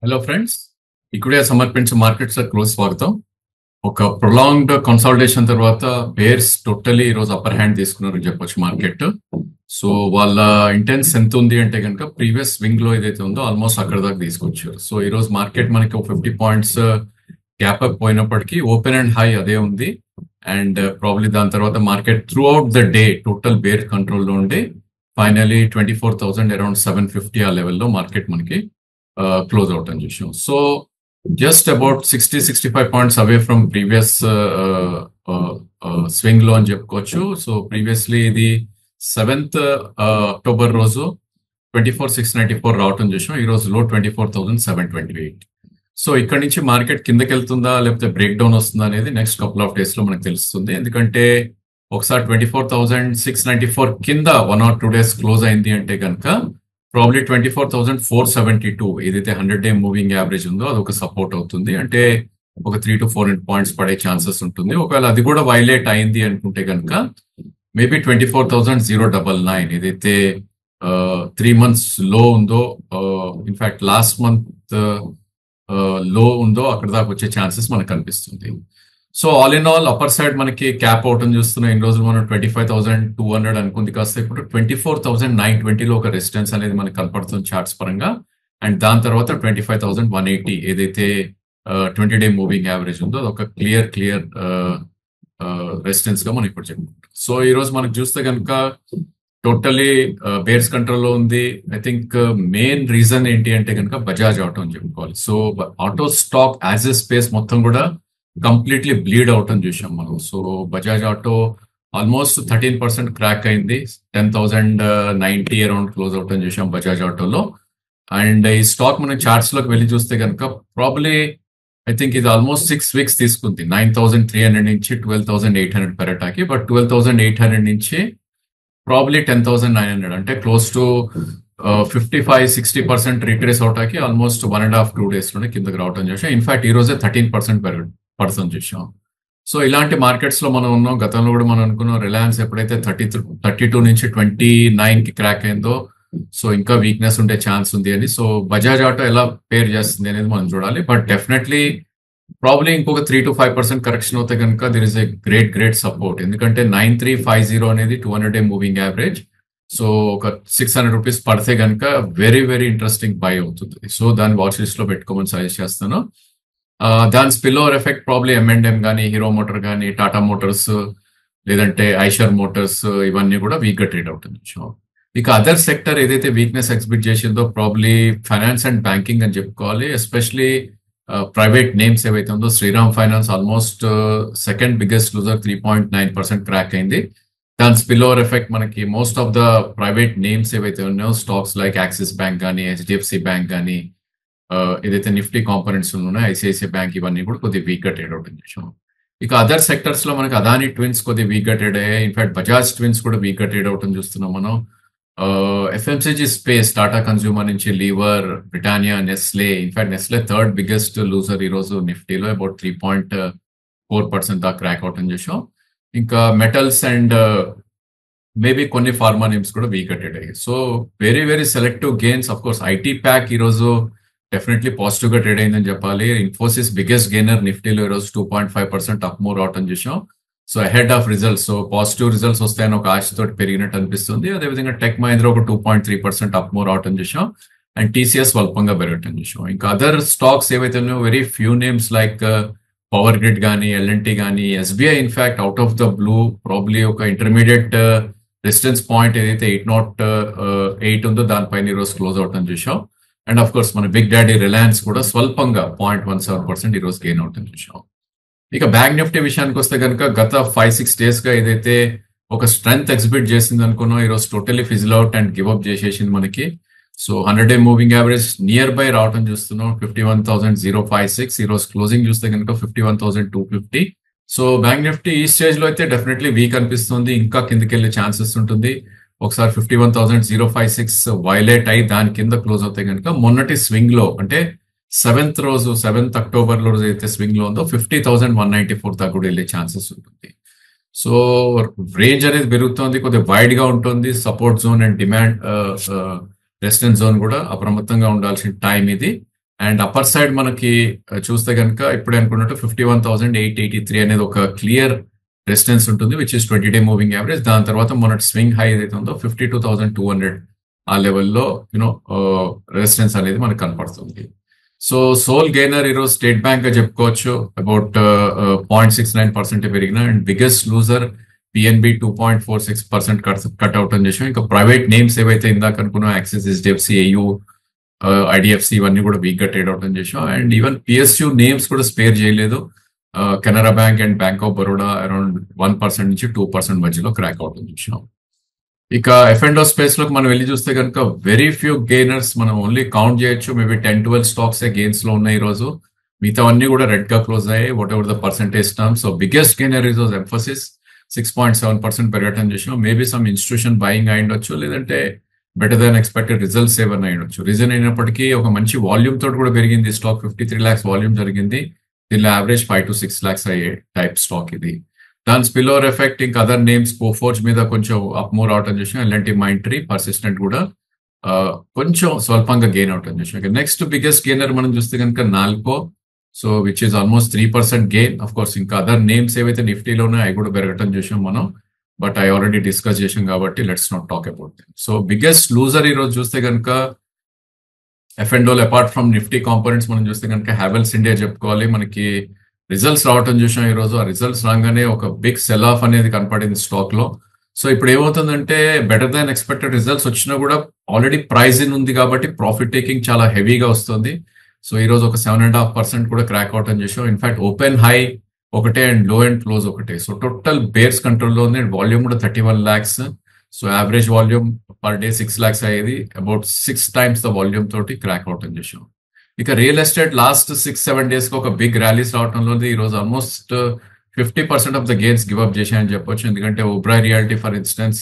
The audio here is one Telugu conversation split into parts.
హలో ఫ్రెండ్స్, ఇక్కడే సమర్పించే మార్కెట్స్ క్లోజ్ స్వాగతం. ఒక ప్రొలాంగ్డ్ కన్సాలిడేషన్ తర్వాత బేర్స్ టోటలీ ఈ రోజు అప్పర్ హ్యాండ్ తీసుకున్నారని చెప్పొచ్చు మార్కెట్. సో వాళ్ళ ఇంటెన్స్ ఎంత ఉంది అంటే కనుక ప్రీవియస్ స్వింగ్ లో ఏదైతే ఉందో ఆల్మోస్ట్ అక్కడ దాకా తీసుకొచ్చారు. సో ఈ రోజు మార్కెట్ మనకి ఒక 50 పాయింట్స్ గ్యాప్ అప్ పోయినప్పటికీ ఓపెన్ అండ్ హై అదే ఉంది. అండ్ ప్రాబ్లీ దాని తర్వాత market throughout the day total bear కంట్రోల్లో ఉండి ఫైనలీ 24,000 అరౌండ్ 750 ఆ లెవెల్లో మార్కెట్ మనకి క్లోజ్ అవుట్ అని చూసాం. So just about 65 points away from previous swing లో అని చెప్పుకోవచ్చు. సో ప్రీవియస్లీ ఇది 7th అక్టోబర్ రోజు 24,694 రావటం చూసాం. ఈ రోజు లో 24,728. సో ఇక్కడ నుంచి మార్కెట్ కిందకి వెళ్తుందా లేకపోతే బ్రేక్ డౌన్ వస్తుందా అనేది నెక్స్ట్ కపుల్ ఆఫ్ డేస్ లో మనకు తెలుస్తుంది. ఎందుకంటే ఒకసారి 24,694 కింద 1 or 2 days క్లోజ్ అయింది అంటే కనుక ప్రాబ్లీ 24,472 ఏదైతే 100-day మూవింగ్ యావరేజ్ ఉందో అది ఒక సపోర్ట్ అవుతుంది. అంటే ఒక 3 to 400 పాయింట్స్ పడే ఛాన్సెస్ ఉంటుంది. ఒకవేళ అది కూడా వైలేట్ అయింది అనుకుంటే కనుక మేబీ 24,099 ఏదైతే 3 months లో ఉందో, ఇన్ఫాక్ట్ లాస్ట్ మంత్ లో ఉందో అక్కడ దాకా వచ్చే ఛాన్సెస్ మనకు కనిపిస్తుంది. So all in all upper side మనకి క్యాప్ అవటం చూస్తున్నాం. ఇన్ని రోజులు మనం 25,200 అనుకుంది కాస్త ఇప్పుడు 24,920లో ఒక రెసిస్టెన్స్ అనేది మనకు కనపడుతుంది చార్ట్స్ పరంగా. అండ్ దాని తర్వాత 25,180 ఏదైతే 20-day మూవింగ్ యావరేజ్ ఉందో అది ఒక క్లియర్ రెసిస్టెన్స్ గా మనం ఇప్పుడు చెప్పుకుంటాం. సో ఈ రోజు మనకు చూస్తే కనుక టోటలీ బేర్స్ కంట్రోల్లో ఉంది. ఐ థింక్ మెయిన్ రీజన్ ఏంటి అంటే కనుక బజాజ్ ఆటో అని చెప్పుకోవాలి. So auto stock as a space మొత్తం కూడా కంప్లీట్లీ బ్లీడ్ అవుట్ అని చూసాం మనం. So Bajaj auto almost 13% crack అయింది. 10,090 అరౌండ్ క్లోజ్ అవుట్ అని చూసాం బజాజ్ ఆటోలో. అండ్ ఈ స్టాక్ మనం చార్ట్స్ లోకి వెళ్ళి చూస్తే కనుక ప్రాబ్లీ ఐ థింక్ ఇది ఆల్మోస్ట్ 6 weeks తీసుకుంది. 9,300 నుంచి 12,800 పెరటాకి. బట్ 12,800 నుంచి ప్రాబ్లీ 10,900 అంటే క్లోజ్ టు 55-60% రిట్రేస్ అవటానికి ఆల్మోస్ట్ 1.5-2 days లోనే కిందకి రావటం చూసాం. ఇన్ఫాక్ట్ ఈ రోజే 13% పడుతుంది చూసాం. సో ఇలాంటి మార్కెట్స్ లో మనం ఉన్నాం. గతంలో కూడా మనం అనుకున్నాం రిలయన్స్ ఎప్పుడైతే 32 నుంచి 29 కి క్రాక్ అయిందో సో ఇంకా వీక్నెస్ ఉండే ఛాన్స్ ఉంది అని. సో బజాజ్ ఆటో ఎలా పేర్ చేస్తుంది అనేది మనం చూడాలి. బట్ డెఫినెట్లీ ప్రాబ్లీ ఇంకొక 3 to 5% కరెక్షన్ అవుతే కనుక there is a great support. ఎందుకంటే 9350 అనేది 200-day మూవింగ్ యావరేజ్. సో ఒక 600 రూపీస్ పడితే కనుక వెరీ ఇంట్రెస్టింగ్ బై అవుతుంది. సో దాన్ని వాచ్ లిస్ట్ లో పెట్టుకోమని సజెస్ట్ చేస్తాను. దాని spill over effect probably M&M కానీ, హీరో మోటార్ కానీ, టాటా మోటార్స్ లేదంటే ఐషర్ మోటార్స్ ఇవన్నీ కూడా వీక్ గా ట్రేడ్ అవుతుంది. ఇక అదర్ సెక్టర్ ఏదైతే వీక్నెస్ ఎగ్జిబిట్ చేసిందో ప్రాబ్లీ ఫైనాన్స్ అండ్ బ్యాంకింగ్ అని చెప్పుకోవాలి. ఎస్పెషలీ ప్రైవేట్ నేమ్స్ ఏవైతే ఉందో Shriram Finance almost second biggest loser 3.9% crack అయింది. దాని స్పిల్ ఓవర్ ఎఫెక్ట్ మనకి most of the private names ఏవైతే ఉన్నాయో స్టాక్స్ లైక్ యాక్సిస్ బ్యాంక్ కానీ, HDFC బ్యాంక్ కానీ, ఏదైతే నిఫ్టీ కాంపోనెంట్స్ ఉన్నాయో ICICI బ్యాంక్ ఇవన్నీ కూడా కొద్దిగా వీక్ గా ట్రేడ్ అవుట్ చేసాం. ఇక అదర్ సెక్టర్స్ లో మనకి అదాని ట్విన్స్ కొద్దిగా వీక్ గా ట్రేడ్ అయ్యాయి. ఇన్ఫాక్ట్ బజాజ్ ట్విన్స్ కూడా వీక్ గా ట్రేడ్ అవుట్ చూస్తున్నాం మనం. FMCG స్పేస్ టాటా కన్స్యూమర్ నుంచి Lever, Britannia, Nestle, in fact Nestle third biggest loser ఈ రోజు నిఫ్టీలో అబౌట్ 3.4% దాకా క్రాక్ అవుట్ చేసాం. ఇంకా మెటల్స్ అండ్ మేబీ కొన్ని ఫార్మా నేమ్స్ కూడా వీక్ ట్రేడ్ అయ్యాయి. So very selective gains. Of course IT pack ఈ రోజు డెఫినెట్లీ పాజిటివ్ గా ట్రేడ్ అయిందని చెప్పాలి. ఇన్ఫోసిస్ బిగ్గెస్ట్ గెయినర్ నిఫ్టీలో ఈ రోజు 2.5% అప్ మూవ్ రావటం చూసాం. So ahead of results, so positive results వస్తాయని ఒక ఆశతో పెరిగినట్టు అనిపిస్తుంది. అదేవిధంగా టెక్ మహీంద్ర ఒక 2.3% అప్ మూవ్ రావటం చూసాం. అండ్ TCS స్వల్పంగా పెరగటం చూసాం. ఇంకా అదర్ స్టాక్స్ ఏవైతే ఉన్నాయో very few names like power grid కానీ, L&T కానీ, SBI in fact out of the blue probably ఒక ఇంటర్మీడియట్ రెసిస్టెన్స్ పాయింట్ ఏదైతే 808 ఉందో దానిపైన ఈ రోజు క్లోజ్ అవటం చూసాం. అండ్ ఆఫ్ కోర్స్ మన బిగ్ డాడీ రిలయన్స్ కూడా స్వల్పంగా 0.17% ఈ రోజు గెయిన్ అవటం చూసాం. ఇక బ్యాంక్ నిఫ్టీ విషయానికి వస్తే కనుక గత 5-6 days గా ఏదైతే ఒక స్ట్రెంగ్త్ ఎగ్జిబిట్ చేసింది అనుకున్నాం ఈ రోజు totally fizzle out and give up చేసేసింది మనకి. So 100-day moving average near by రావటం చూస్తున్నాం 51,056. ఈ రోజు క్లోజింగ్ చూస్తే కనుక 51,250. సో బ్యాంక్ నిఫ్టీ ఈ స్టేజ్ లో అయితే డెఫినెట్లీ వీక్ అనిపిస్తుంది. ఇంకా కిందకి వెళ్ళే ఛాన్సెస్ ఉంటుంది. ఒకసారి 51,056 వైలేట్ అయి దాని కింద క్లోజ్ అవుతాయి కనుక మొన్నటి స్వింగ్ లో అంటే 7th అక్టోబర్ రోజు అయితే స్వింగ్ లో ఉందో 50,194 దాకా కూడా వెళ్ళే ఛాన్సెస్ ఉంటుంది. సో రేంజ్ అనేది పెరుగుతుంది, కొద్దిగా వైడ్ గా ఉంటుంది. Support zone and demand resistance zone కూడా అప్రమత్తంగా ఉండాల్సిన టైం ఇది. అండ్ అప్పర్ సైడ్ మనకి చూస్తే కనుక ఇప్పుడే అనుకున్నట్టు 51,883 అనేది ఒక క్లియర్ రెసిస్టెన్స్ ఉంటుంది, which is 20-day moving average. దాని తర్వాత మొన్నటి స్వింగ్ హై ఏదైతే ఉందో 52,200 ఆ లెవెల్లో రెసిస్టెన్స్ అనేది మనకు కనపడుతుంది. సో సోల్ గెయినర్ ఈరోజు స్టేట్ బ్యాంక్ గా చెప్పుకోవచ్చు, అబౌట్ 0.69% పెరిగిన. And biggest loser PNB 2.46% cutout అని చేసాం. ఇంకా ప్రైవేట్ నేమ్స్ ఏవైతే ఇందాక అనుకున్నాం, యాక్సిస్, హెచ్డిఎఫ్సి, ఏయూ, ఐడిఎఫ్సి, ఇవన్నీ కూడా వీక్ గా ట్రేడ్ అవుట్ అని చేసాం. అండ్ ఈవెన్ పిఎస్యూ నేమ్స్ కూడా స్పేర్ చేయలేదు. Canara bank and bank of Baroda around 1% నుంచి 2% మధ్యలో క్రాక్ అవుట్ అని చూసాం. ఇక ఎఫ్ఎండో స్పేస్ లోకి మనం వెళ్ళి చూస్తే కనుక వెరీ ఫ్యూ గెయినర్స్, మనం ఓన్లీ కౌంట్ చేయొచ్చు, మేబీ 10-12 స్టాక్స్ గెయిన్స్ లో ఉన్నాయి ఈ రోజు. మిగతా అన్ని కూడా రెడ్ గా క్లోజ్ అయ్యాయి, what ever the percentage term. So biggest gainer is emphasis 6.7% పెరగటం చేసాం. మేబీ సమ్ ఇన్స్టిట్యూషన్ బయింగ్ అయి ఉండొచ్చు, లేదంటే బెటర్ దాన్ ఎక్స్పెక్టెడ్ రిజల్ట్స్ ఏమన్నా అయి ఉండొచ్చు. రీజన్ అయినప్పటికీ ఒక మంచి వాల్యూమ్ తోటి కూడా పెరిగింది స్టాక్. 53 lakhs వాల్యూమ్ జరిగింది. దీనిలో యావరేజ్ 5 to 6 lakhs అయ్యే టైప్ స్టాక్ ఇది. దాని స్పిల్ ఓవర్ ఎఫెక్ట్ ఇంకా అదర్ నేమ్స్ కోఫోర్జ్ మీద కొంచెం అప్ మూవ్ అవటం చేసాం. ఎల్ఎన్టీ మైండ్ ట్రీ, పర్సిస్టెంట్ కూడా కొంచెం స్వల్పంగా గెయిన్ అవటం చేసాం. నెక్స్ట్ బిగ్గెస్ట్ గెయినర్ మనం చూస్తే కనుక NALCO, so which is almost 3% gain. Of course ఇంకా అదర్ నేమ్స్ ఏవైతే నిఫ్టీలో ఉన్నాయో అవి కూడా పెరగటం చేసాం మనం, బట్ ఐ ఆల్రెడీ డిస్కస్ చేసాం కాబట్టి let's not talk about them. So biggest loser ఈ రోజు చూస్తే కనుక ఎఫ్ఎండోల్, అపార్ట్ ఫ్రమ్ నిఫ్టీ కాంపోనెంట్స్ మనం చూస్తే కనుక హ్యావెల్స్ ఇండియా చెప్పుకోవాలి. మనకి రిజల్ట్స్ రావటం చూసాం ఈ రోజు. ఆ రిజల్ట్స్ రాగానే ఒక బిగ్ సెల్ ఆఫ్ అనేది కనపడింది స్టాక్ లో. సో ఇప్పుడు ఏమవుతుందంటే బెటర్ దాన్ ఎక్స్పెక్టెడ్ రిజల్ట్స్ వచ్చినా కూడా ఆల్రెడీ ప్రైజ్ ఇన్ ఉంది కాబట్టి ప్రాఫిట్ టేకింగ్ చాలా హెవీగా వస్తుంది. సో ఈ రోజు ఒక 7.5% కూడా క్రాక్ అవుట్ అని చేసాం. ఇన్ఫాక్ట్ ఓపెన్ హై ఒకటే అండ్ లో అండ్ క్లోజ్ ఒకటే. సో టోటల్ బేర్స్ కంట్రోల్లో ఉంది. అండ్ వాల్యూమ్ కూడా 31 lakhs. So average volume per day 6 lakhs అయ్యేది. అబౌట్ 6 times ద వాల్యూమ్ తోటి క్రాక్ అవుట్ అని చేసాం. ఇక రియల్ ఎస్టేట్ లాస్ట్ 6-7 days కి ఒక బిగ్ ర్యాలీస్ రావడంలో ఈ రోజు almost 50% of the gains give up చేశాయని చెప్పొచ్చు. ఎందుకంటే ఓబ్రాయ్ రియాలిటీ ఫర్ ఇన్స్టెన్స్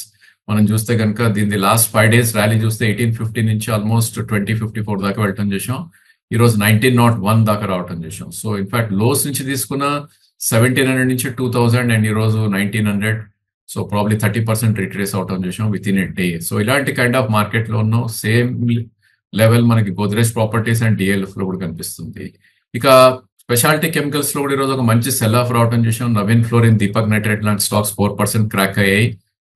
మనం చూస్తే కనుక దీని లాస్ట్ 5 days ర్యాలీ చూస్తే 1850 నుంచి ఆల్మోస్ట్ 2054 దాకా వెళ్ళటం చేసాం. ఈ రోజు 1901 దాకా రావటం చేసాం. సో ఇన్ఫాక్ట్ లోస్ నుంచి తీసుకున్న 1700 నుంచి 2000 అండ్ ఈ రోజు 1900. సో ప్రాబ్లీ 30% రిట్రేస్ అవటం చేసాం with in a day. So ఇలాంటి కైండ్ ఆఫ్ మార్కెట్ లో ఉన్నాం. సేమ్ లెవెల్ మనకి గోద్రేజ్ ప్రాపర్టీస్ అండ్ డిఎల్ఎఫ్ లో కూడా కనిపిస్తుంది. ఇక స్పెషాలిటీ కెమికల్స్ లో కూడా ఈరోజు ఒక మంచి సెల్ ఆఫ్ రావటం చూసాం. నవీన్ ఫ్లోరిన్, దీపక్ నైట్రేట్ లాంటి స్టాక్స్ 4% క్రాక్ అయ్యాయి.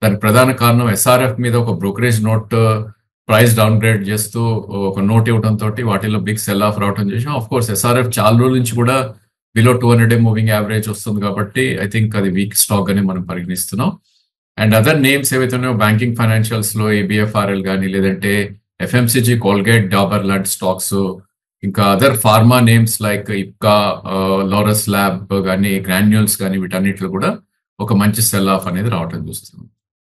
దానికి ప్రధాన కారణం ఎస్ఆర్ఎఫ్ మీద ఒక brokerage note price down grade చేస్తూ ఒక నోట్ ఇవ్వడం తోటి వాటిలో బిగ్ సెల్ ఆఫ్ రావటం చేసాం. ఆఫ్ కోర్స్ ఎస్ఆర్ఎఫ్ చాలా రోజుల నుంచి కూడా బిలో 200-day మూవింగ్ యావరేజ్ వస్తుంది కాబట్టి ఐ థింక్ అది వీక్ స్టాక్ అని మనం పరిగణిస్తున్నాం. అండ్ అదర్ నేమ్స్ ఏవైతే ఉన్నాయో బ్యాంకింగ్ ఫైనాన్షియల్స్ లో ఏబిఎఫ్ఆర్ఎల్ కానీ, లేదంటే ఎఫ్ఎంసీజీ, కోల్గేట్, డాబర్ లాంటి స్టాక్స్, ఇంకా other pharma names like Ipca, Laurus lab కానీ, గ్రాన్యూల్స్ కానీ, వీటన్నిటిలో కూడా ఒక మంచి సెల్ ఆఫ్ అనేది రావటం చూస్తున్నాం.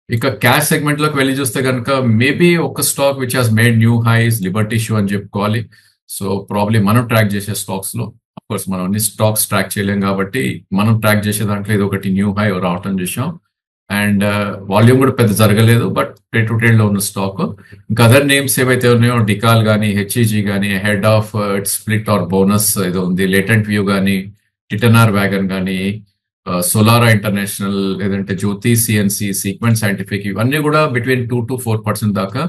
ఇక క్యాష్ సెగ్మెంట్ లోకి వెళ్ళి చూస్తే కనుక మేబీ ఒక stock which has made new highs, Liberty shoe అని చెప్పుకోవాలి. సో ప్రాబ్లీ మనం ట్రాక్ చేసే స్టాక్స్ లో, అఫ్ కోర్స్ మనం అన్ని స్టాక్స్ ట్రాక్ చేయలేం కాబట్టి మనం ట్రాక్ చేసే దాంట్లో ఇది ఒకటి న్యూ హై రావటం చూసాం. అండ్ వాల్యూమ్ కూడా పెద్ద జరగలేదు, బట్ ట్రేడ్ టు ట్రేడ్ లో ఉన్న స్టాక్. ఇంకా అదర్ నేమ్స్ ఏవైతే ఉన్నాయో డికాల్ కానీ, హెచ్ఈజీ కానీ, head of split or bonus ఏదో ఉంది, లేటెంట్ వ్యూ కానీ, టిటనార్ వ్యాగన్ కానీ, సోలారా ఇంటర్నేషనల్, లేదంటే జ్యోతి సిఎన్సి, సీక్వెన్స్ సైంటిఫిక్, ఇవన్నీ కూడా బిట్వీన్ 2 to 4% దాకా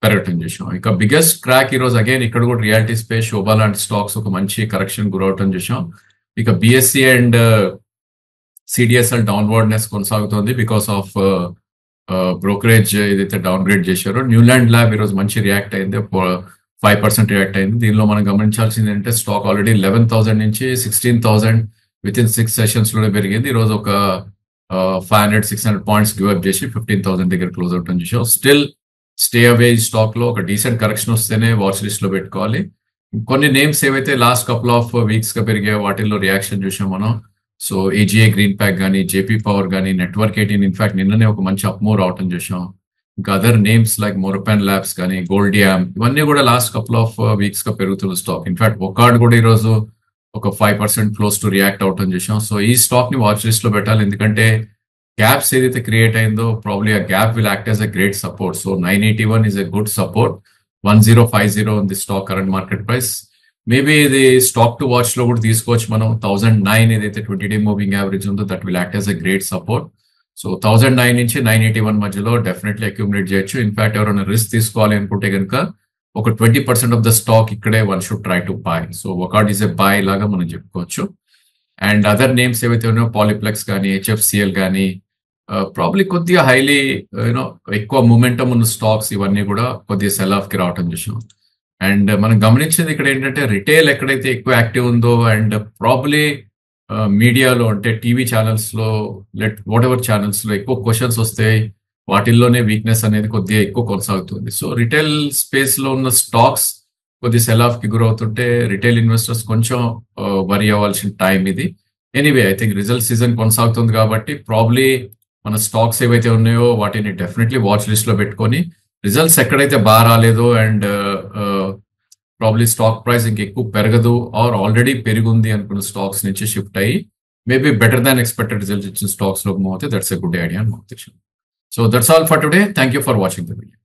పెరగటం చేసాం. ఇక బిగ్గెస్ట్ క్రాక్ ఈ రోజు అగైన్ ఇక్కడ కూడా రియాలిటీ స్పేస్, శోభా లాంటి స్టాక్స్ ఒక మంచి కరెక్షన్ గురవటం చేసాం. ఇక బిఎస్సి అండ్ సిడిఎస్ఎల్ డౌన్వర్డ్నెస్ కొనసాగుతోంది బికాస్ ఆఫ్ బ్రోకరేజ్ ఏదైతే డౌన్ గ్రేడ్ చేశారో. న్యూలాండ్ ల్యాబ్ ఈరోజు మంచి రియాక్ట్ అయింది, 5% రియాక్ట్ అయింది. దీనిలో మనం గమనించాల్సింది ఏంటంటే స్టాక్ ఆల్రెడీ 11,000 నుంచి 16,000 విత్ ఇన్ 6 sessions లోనే పెరిగింది. ఈ రోజు ఒక 500-600 పాయింట్స్ గివ్ అప్ చేసి 15,000 దగ్గర క్లోజ్ అవుట్ అని చూసాం. స్టిల్ స్టే అవే స్టాక్ లో ఒక డీసెంట్ కరెక్షన్ వస్తేనే వాచ్ లిస్ట్ లో పెట్టుకోవాలి. కొన్ని నేమ్స్ ఏవైతే లాస్ట్ కపుల్ ఆఫ్ వీక్స్ గా పెరిగాయో వాటిల్లో రియాక్షన్ చూసాం మనం. సో ఏజీఏ గ్రీన్ ప్యాక్ కానీ, జేపీ పవర్ కానీ, నెట్వర్క్ 18 ఇన్ఫాక్ట్ నిన్ననే ఒక మంచి అప్మూవ్ రావటం చూసాం. ఇంకా అదర్ నేమ్స్ లైక్ మోరపాన్ ల్యాబ్స్ కానీ, గోల్డియామ్, ఇవన్నీ కూడా లాస్ట్ కపుల్ ఆఫ్ వీక్స్ గా పెరుగుతున్న స్టాక్. ఇన్ఫాక్ట్ ఒకార్డ్ కూడా ఈ రోజు ఒక 5% క్లోజ్ టు రియాక్ట్ అవటం చేసాం. సో ఈ స్టాక్ ని వాచ్ లిస్ట్ లో పెట్టాలి, ఎందుకంటే గ్యాప్స్ ఏదైతే క్రియేట్ అయిందో ప్రాబ్లీ ఆ gap will act as a great support. So 981 is a good support, 1050 on the stock current market price. Maybe ఇది స్టాక్ టు వాచ్ లో కూడా తీసుకోవచ్చు మనం. 1009 ఏదైతే 20-day మూవింగ్ యావరేజ్ ఉందో that will act as a great support. So 1009 నుంచి 981 మధ్యలో డెఫినెట్లీ అక్యూములేట్ చేయొచ్చు. ఇన్ఫాక్ట్ ఎవరైనా రిస్క్ తీసుకోవాలి అనుకుంటే కనుక ఒక 20% ఆఫ్ ద స్టాక్ ఇక్కడే one should try to buy. So Wockhardt is a buy లాగా మనం చెప్పుకోవచ్చు. అండ్ అదర్ నేమ్స్ ఏవైతే ఉన్నాయో పాలిప్లెక్స్ కానీ హెచ్ఎఫ్సిఎల్ కానీ ప్రాబ్లీ కొద్దిగా హైలీ యూనో ఎక్కువ మూమెంటం ఉన్న స్టాక్స్ ఇవన్నీ కూడా కొద్దిగా సెల్ ఆఫ్ కి రావటం చూసాం. అండ్ మనం గమనించేది ఇక్కడ ఏంటంటే రిటైల్ ఎక్కడైతే ఎక్కువ యాక్టివ్ ఉందో అండ్ ప్రాబ్లీ మీడియాలో అంటే టీవీ ఛానల్స్ లో వాట్ ఎవర్ ఛానల్స్ లో ఎక్కువ క్వశ్చన్స్ వస్తాయి, వాటిల్లోనే వీక్నెస్ అనేది కొద్దిగా ఎక్కువ కొనసాగుతుంది. సో రిటైల్ స్పేస్ లో ఉన్న స్టాక్స్ కొద్ది సెల్ ఆఫ్ కి గురవుతుంటే రిటైల్ ఇన్వెస్టర్స్ కొంచెం వరి అవ్వాల్సిన టైం ఇది. Anyway I think result season కొనసాగుతుంది కాబట్టి ప్రాబ్లీ మన స్టాక్స్ ఏవైతే ఉన్నాయో వాటిని డెఫినెట్లీ వాచ్ లిస్ట్ లో పెట్టుకొని రిజల్ట్స్ ఎక్కడైతే బాగా రాలేదో అండ్ ప్రాబ్లీ స్టాక్ ప్రైస్ ఇంకెక్కువ పెరగదు ఆర్ ఆల్రెడీ పెరిగింది అనుకున్న స్టాక్స్ నుంచి షిఫ్ట్ అయ్యి maybe better than expected results ఇచ్చిన స్టాక్స్ లో మూవ్ అవుతే దట్స్ ఎ గుడ్ ఐడియా అని మా ఉద్దేశం. So that's all for today. Thank you for watching the video.